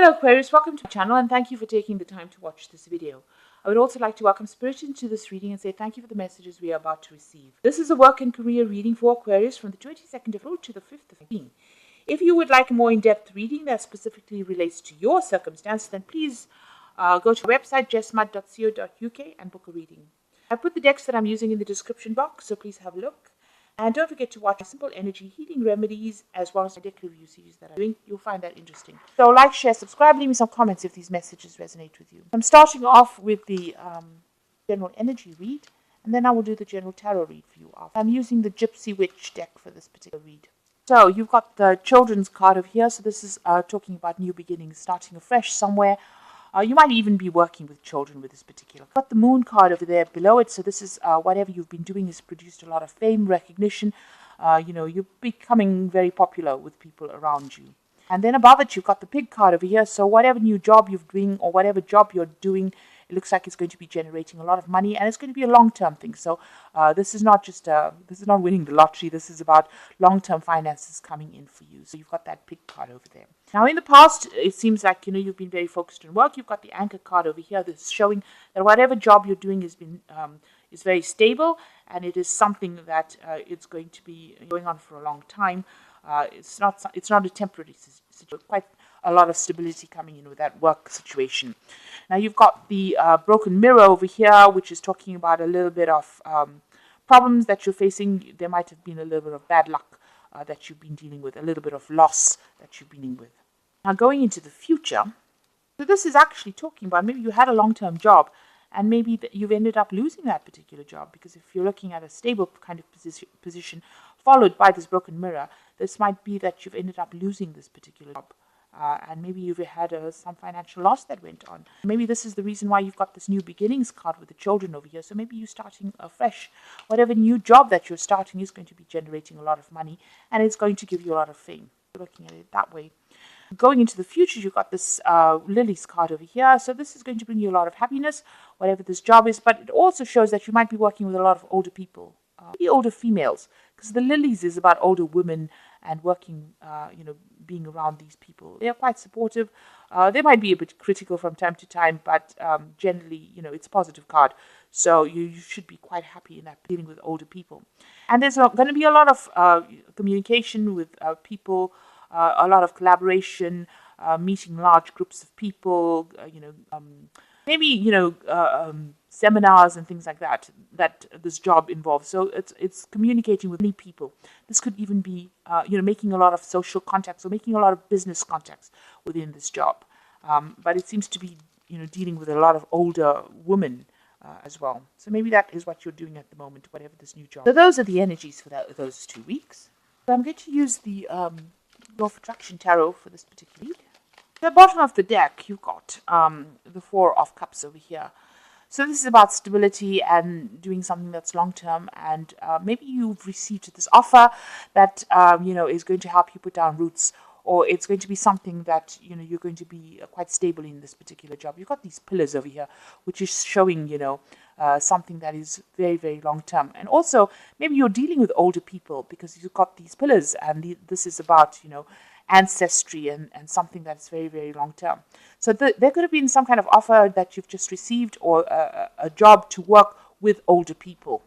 Hello Aquarius, welcome to my channel and thank you for taking the time to watch this video. I would also like to welcome Spirit into this reading and say thank you for the messages we are about to receive. This is a work and career reading for Aquarius from the 22nd of April to the 5th of June. If you would like a more in-depth reading that specifically relates to your circumstance, then please go to our website judgement.co.uk and book a reading. I put the decks that I'm using in the description box, so please have a look. And don't forget to watch simple energy healing remedies as well as my deck review series that I'm doing. You'll find that interesting. So like, share, subscribe, leave me some comments if these messages resonate with you. I'm starting off with the general energy read, and then I will do the general tarot read for you. I'm using the Gypsy Witch deck for this particular read. So you've got the children's card over here. So this is talking about new beginnings, starting afresh somewhere. You might even be working with children with this particular. Got the moon card over there below it. So this is whatever you've been doing has produced a lot of fame, recognition. You're becoming very popular with people around you. And then above it, you've got the pig card over here. So whatever new job you're doing or whatever job you're doing, it looks like it's going to be generating a lot of money, and it's going to be a long-term thing. So this is not just this is not winning the lottery. This is about long-term finances coming in for you. So you've got that pig card over there. Now in the past, it seems like you've been very focused on work. You've got the anchor card over here that's showing that whatever job you're doing has been is very stable, and it is something that it's going to be going on for a long time. It's not a temporary situation. Quite a lot of stability coming in with that work situation. Now you've got the broken mirror over here, which is talking about a little bit of problems that you're facing. There might have been a little bit of bad luck that you've been dealing with, a little bit of loss that you've been dealing with. Now going into the future, so this is actually talking about maybe you had a long-term job and maybe that you've ended up losing that particular job, because if you're looking at a stable kind of position followed by this broken mirror, this might be that you've ended up losing this particular job. And maybe you've had some financial loss that went on. Maybe this is the reason why you've got this new beginnings card with the children over here. So maybe you're starting afresh. Whatever new job that you're starting is going to be generating a lot of money, and it's going to give you a lot of fame. Looking at it that way. Going into the future, you've got this Lily's card over here. So this is going to bring you a lot of happiness, whatever this job is. But it also shows that you might be working with a lot of older people, maybe older females, because the Lilies is about older women and working, being around these people. They are quite supportive. They might be a bit critical from time to time, but generally, it's a positive card. So you should be quite happy in that dealing with older people. And there's going to be a lot of communication with people, a lot of collaboration, meeting large groups of people, seminars and things like that this job involves. So it's communicating with many people. This could even be making a lot of social contacts or making a lot of business contacts within this job. But it seems to be dealing with a lot of older women as well. So maybe that is what you're doing at the moment, whatever this new job. So those are the energies for those 2 weeks. So I'm going to use the Law of Attraction Tarot for this particular read. At the bottom of the deck, you've got the Four of Cups over here. So this is about stability and doing something that's long-term, and maybe you've received this offer that, is going to help you put down roots, or it's going to be something that, you're going to be quite stable in this particular job. You've got these pillars over here, which is showing, something that is very, very long-term. And also, maybe you're dealing with older people because you've got these pillars, and this is about, ancestry and something that's very, very long-term. So there could have been some kind of offer that you've just received, or a job to work with older people.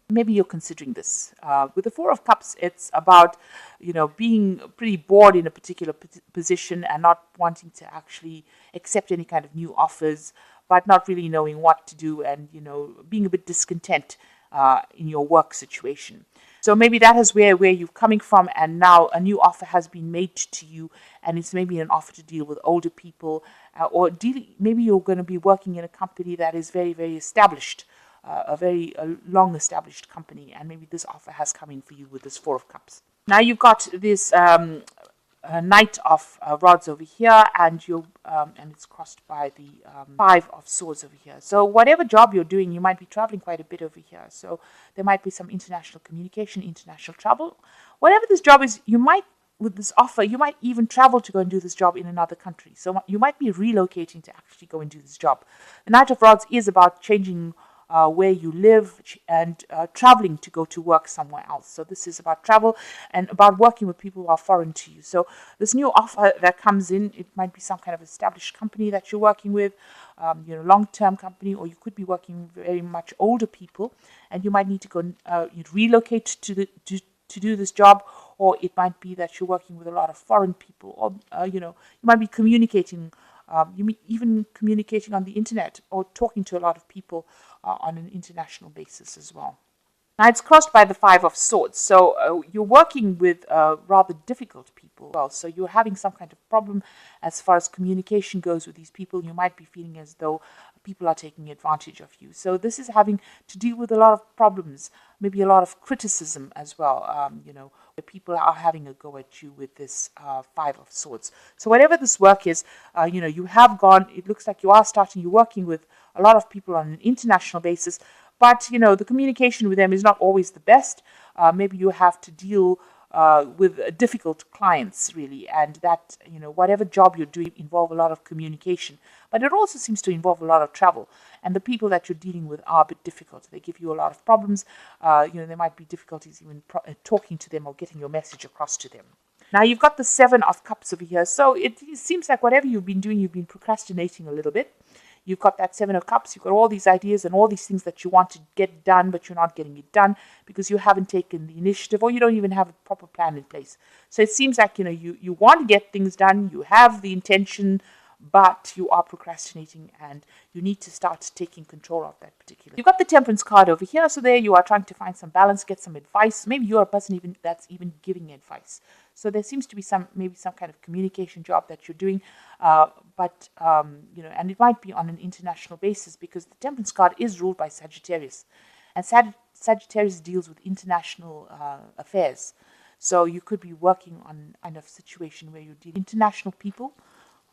Maybe you're considering this. With the Four of Cups, it's about, being pretty bored in a particular position and not wanting to actually accept any kind of new offers, but not really knowing what to do and, being a bit discontent in your work situation. So maybe that is where you're coming from, and now a new offer has been made to you, and it's maybe an offer to deal with older people, or maybe you're going to be working in a company that is very, very established, a very long established company, and maybe this offer has come in for you with this Four of Cups. Now you've got this Knight of Rods over here, and it's crossed by the Five of Swords over here. So whatever job you're doing, you might be traveling quite a bit over here. So there might be some international communication, international travel. Whatever this job is, with this offer, you might even travel to go and do this job in another country. So you might be relocating to actually go and do this job. The Knight of Rods is about changing where you live, and traveling to go to work somewhere else. So this is about travel and about working with people who are foreign to you. So this new offer that comes in, it might be some kind of established company that you're working with, long-term company, or you could be working with very much older people, and you might need to go you'd relocate to do this job, or it might be that you're working with a lot of foreign people, or you might be communicating. You mean even communicating on the internet or talking to a lot of people on an international basis as well. Now it's crossed by the Five of Swords, so you're working with rather difficult people. Well, so you're having some kind of problem as far as communication goes with these people. You might be feeling as though people are taking advantage of you. So this is having to deal with a lot of problems, maybe a lot of criticism as well. Where people are having a go at you with this Five of Swords. So whatever this work is, you have gone. It looks like you're working with a lot of people on an international basis. But, the communication with them is not always the best. Maybe you have to deal with difficult clients, really. And that, whatever job you're doing involve a lot of communication. But it also seems to involve a lot of travel. And the people that you're dealing with are a bit difficult. They give you a lot of problems. There might be difficulties even talking to them or getting your message across to them. Now, you've got the Seven of Cups over here. So it seems like whatever you've been doing, you've been procrastinating a little bit. You've got that Seven of Cups. You've got all these ideas and all these things that you want to get done, but you're not getting it done because you haven't taken the initiative, or you don't even have a proper plan in place. So it seems like, you want to get things done. You have the intention, but you are procrastinating, and you need to start taking control of that particular. You've got the Temperance card over here. So there you are trying to find some balance, get some advice. Maybe you're a person that's even giving advice. So there seems to be maybe some kind of communication job that you're doing, and it might be on an international basis, because the Temperance card is ruled by Sagittarius, and Sagittarius deals with international affairs. So you could be working on a kind of situation where you deal with international people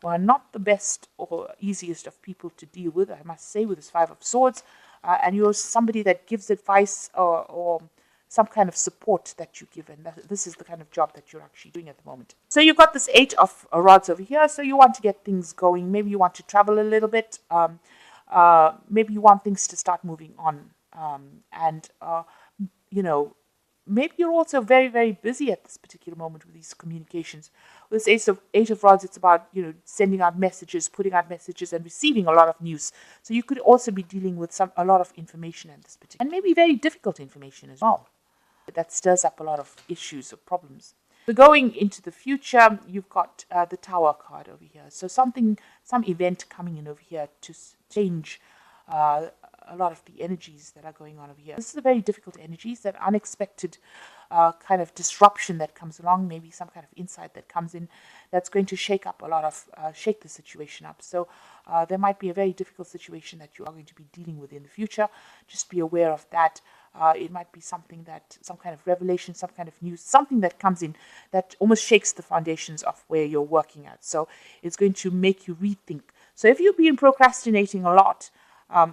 who are not the best or easiest of people to deal with, I must say, with this Five of Swords, and you're somebody that gives advice or some kind of support that you give, and this is the kind of job that you're actually doing at the moment. So you've got this Eight of Rods over here, so you want to get things going. Maybe you want to travel a little bit. Maybe you want things to start moving on. Maybe you're also very, very busy at this particular moment with these communications. With this Eight of Rods, it's about, sending out messages, putting out messages, and receiving a lot of news. So you could also be dealing with a lot of information at this particular, and maybe very difficult information as well. That stirs up a lot of issues or problems. So going into the future, you've got the Tower card over here. So some event coming in over here to change a lot of the energies that are going on over here. This is a very difficult energies, that unexpected kind of disruption that comes along, maybe some kind of insight that comes in that's going to shake the situation up. So there might be a very difficult situation that you are going to be dealing with in the future. Just be aware of that. It might be some kind of revelation, some kind of news, something that comes in that almost shakes the foundations of where you're working at. So it's going to make you rethink. So if you've been procrastinating a lot,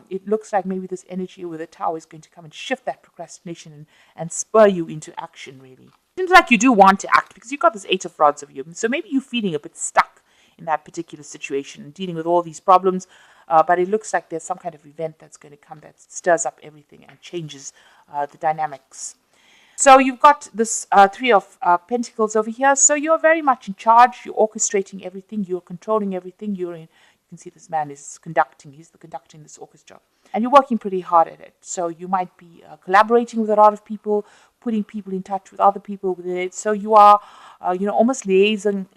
it looks like maybe this energy with the Tower is going to come and shift that procrastination and spur you into action, really. It seems like you do want to act, because you've got this Eight of Rods over you. So maybe you're feeling a bit stuck in that particular situation, dealing with all these problems. But it looks like there's some kind of event that's going to come that stirs up everything and changes the dynamics. So you've got this Three of Pentacles over here. So you're very much in charge. You're orchestrating everything. You're controlling everything. You can see this man is conducting. He's conducting this orchestra. And you're working pretty hard at it. So you might be collaborating with a lot of people, putting people in touch with other people within it. So you are, almost liaison,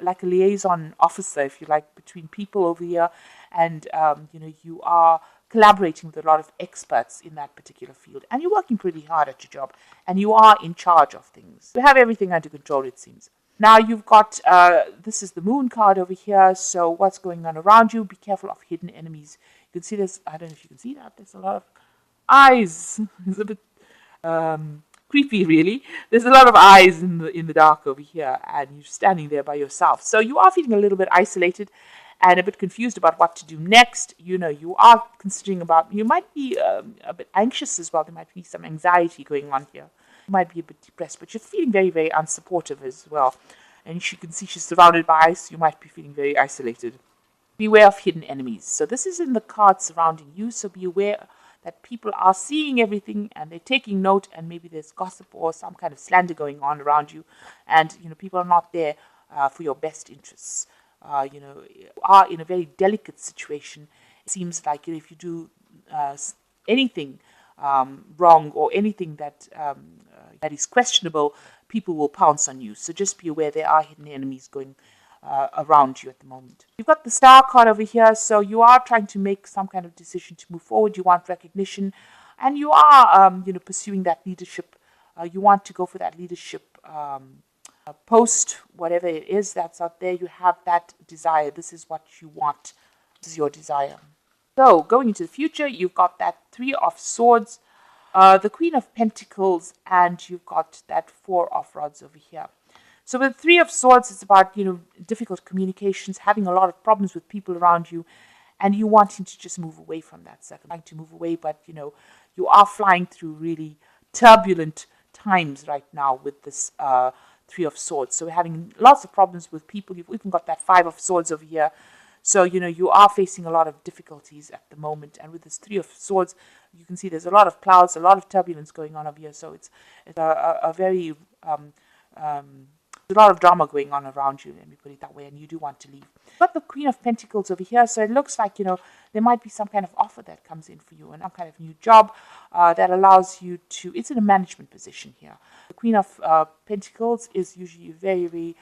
like a liaison officer, if you like, between people over here. And, you are collaborating with a lot of experts in that particular field. And you're working pretty hard at your job. And you are in charge of things. You have everything under control, it seems. Now you've got, this is the Moon card over here. So what's going on around you? Be careful of hidden enemies. You can see this. I don't know if you can see that. There's a lot of eyes. It's a bit creepy, really. There's a lot of eyes in the dark over here. And you're standing there by yourself. So you are feeling a little bit isolated and a bit confused about what to do next. You are considering you might be a bit anxious as well. There might be some anxiety going on here. You might be a bit depressed, but you're feeling very, very unsupportive as well. And you can see she's surrounded by ice. You might be feeling very isolated. Beware of hidden enemies. So this is in the cards surrounding you. So be aware that people are seeing everything and they're taking note, and maybe there's gossip or some kind of slander going on around you, and people are not there for your best interests. You are in a very delicate situation. It seems like if you do anything wrong or anything that is questionable, people will pounce on you. So just be aware there are hidden enemies going around you at the moment. You've got the Star card over here, so you are trying to make some kind of decision to move forward. You want recognition, and you are pursuing that leadership. You want to go for that leadership post, whatever it is that's out there. You have that desire. This is what you want. This is your desire. So going into the future, you've got that Three of Swords, the Queen of Pentacles, and you've got that Four of Rods over here. So with Three of Swords, it's about, difficult communications, having a lot of problems with people around you, and you wanting to just move away from that second. Trying to move away, but, you are flying through really turbulent times right now with this Three of Swords. So we're having lots of problems with people. You've even got that Five of Swords over here. So, you are facing a lot of difficulties at the moment. And with this Three of Swords, you can see there's a lot of clouds, a lot of turbulence going on over here. So it's a very... there's a lot of drama going on around you, let me put it that way, and you do want to leave. You've got the Queen of Pentacles over here, so it looks like, there might be some kind of offer that comes in for you, and some kind of new job that allows you to, it's in a management position here. The Queen of Pentacles is usually very, very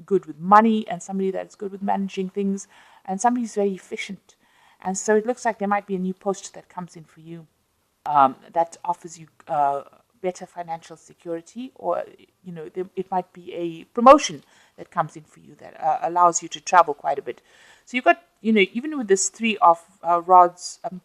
good with money, and somebody that's good with managing things, and somebody who's very efficient. And so it looks like there might be a new post that comes in for you that offers you better financial security, or it might be a promotion that comes in for you that allows you to travel quite a bit. So you've got, even with this Three of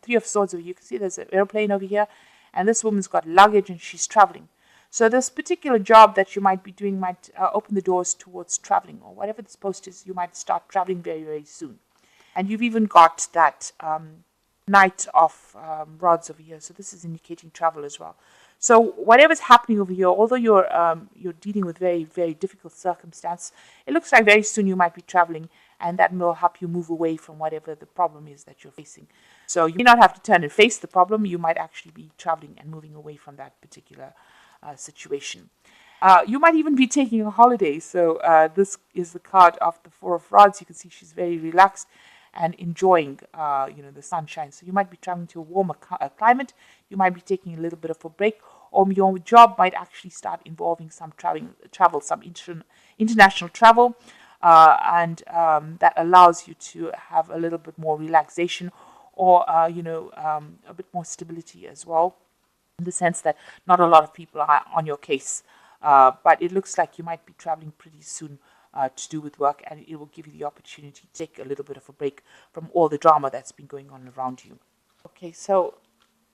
Three of Swords over here, you can see there's an airplane over here, and this woman's got luggage and she's traveling. So this particular job that you might be doing might open the doors towards traveling, or whatever this post is, you might start traveling very, very soon. And you've even got that Knight of Rods over here, so this is indicating travel as well. So whatever's happening over here, although you're dealing with very, very difficult circumstance, it looks like very soon you might be traveling, and that will help you move away from whatever the problem is that you're facing. So you may not have to turn and face the problem. You might actually be traveling and moving away from that particular situation. You might even be taking a holiday. So this is the card of the Four of Rods. You can see she's very relaxed and enjoying, the sunshine. So you might be traveling to a warmer climate. You might be taking a little bit of a break, or your job might actually start involving some travel, some international travel, and that allows you to have a little bit more relaxation, or a bit more stability as well, in the sense that not a lot of people are on your case, but it looks like you might be traveling pretty soon to do with work, and it will give you the opportunity to take a little bit of a break from all the drama that's been going on around you. Okay, so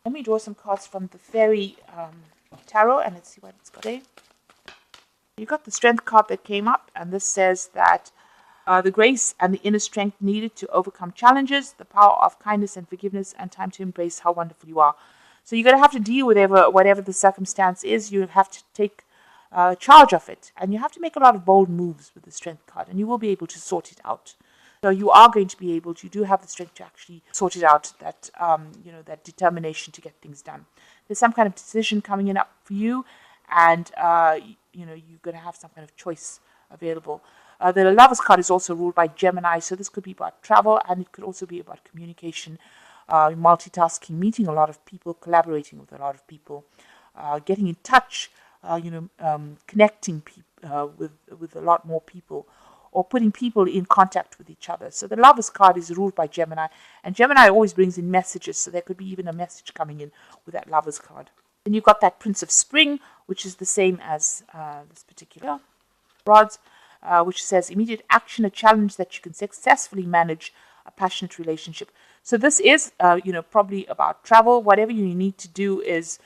let me draw some cards from the Fairy Tarot, and let's see what it's got there. You got the Strength card that came up, and this says that the grace and the inner strength needed to overcome challenges, the power of kindness and forgiveness, and time to embrace how wonderful you are. So you're going to have to deal with whatever the circumstance is. You have to take charge of it, and you have to make a lot of bold moves with the Strength card, and you will be able to sort it out. So you are going to be able to, you do have the strength to actually sort it out, that that determination to get things done. There's some kind of decision coming in up for you, and you're going to have some kind of choice available. The Lovers card is also ruled by Gemini, so this could be about travel, and it could also be about communication, multitasking, meeting a lot of people, collaborating with a lot of people, getting in touch, connecting with a lot more people, or putting people in contact with each other. So the Lovers card is ruled by Gemini, and Gemini always brings in messages, so there could be even a message coming in with that Lovers card. Then you've got that Prince of Spring, which is the same as this particular Rods, which says immediate action, a challenge that you can successfully manage, a passionate relationship. So this is, probably about travel. Whatever you need to do is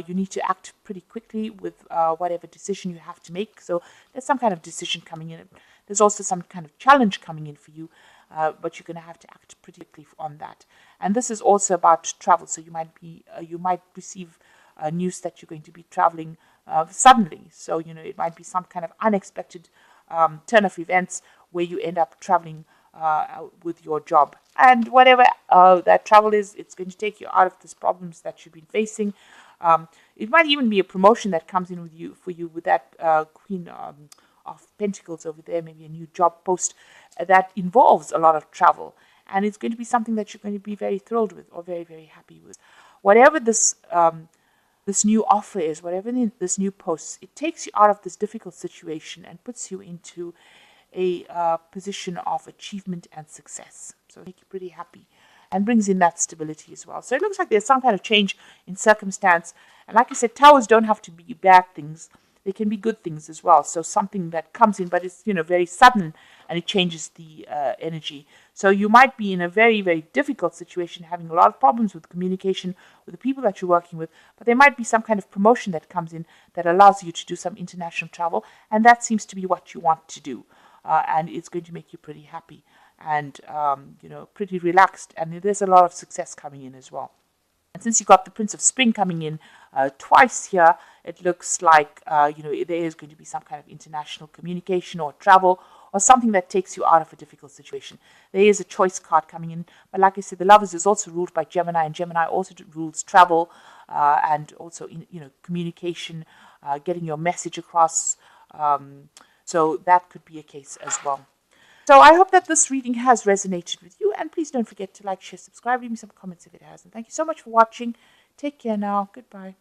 you need to act pretty quickly with whatever decision you have to make. So there's some kind of decision coming in. There's also some kind of challenge coming in for you, but you're going to have to act pretty quickly on that. And this is also about travel. So you might receive news that you're going to be traveling suddenly. So it might be some kind of unexpected turn of events where you end up traveling with your job. And whatever that travel is, it's going to take you out of these problems that you've been facing. It might even be a promotion that comes in with you for you with that Queen of Pentacles over there, maybe a new job post that involves a lot of travel. And it's going to be something that you're going to be very thrilled with or very, very happy with. Whatever this this new offer is, whatever this new post, it takes you out of this difficult situation and puts you into a position of achievement and success. So make you pretty happy and brings in that stability as well. So it looks like there's some kind of change in circumstance. And like I said, towers don't have to be bad things. They can be good things as well. So something that comes in, but it's, very sudden and it changes the energy. So you might be in a very, very difficult situation, having a lot of problems with communication with the people that you're working with, but there might be some kind of promotion that comes in that allows you to do some international travel, and that seems to be what you want to do. And it's going to make you pretty happy and, pretty relaxed. And there's a lot of success coming in as well. And since you got the Prince of Spring coming in twice here, it looks like, there is going to be some kind of international communication or travel or something that takes you out of a difficult situation. There is a choice card coming in. But like I said, the Lovers is also ruled by Gemini, and Gemini also rules travel and also, communication, getting your message across. So that could be a case as well. So I hope that this reading has resonated with you. And please don't forget to like, share, subscribe, leave me some comments if it has. And thank you so much for watching. Take care now. Goodbye.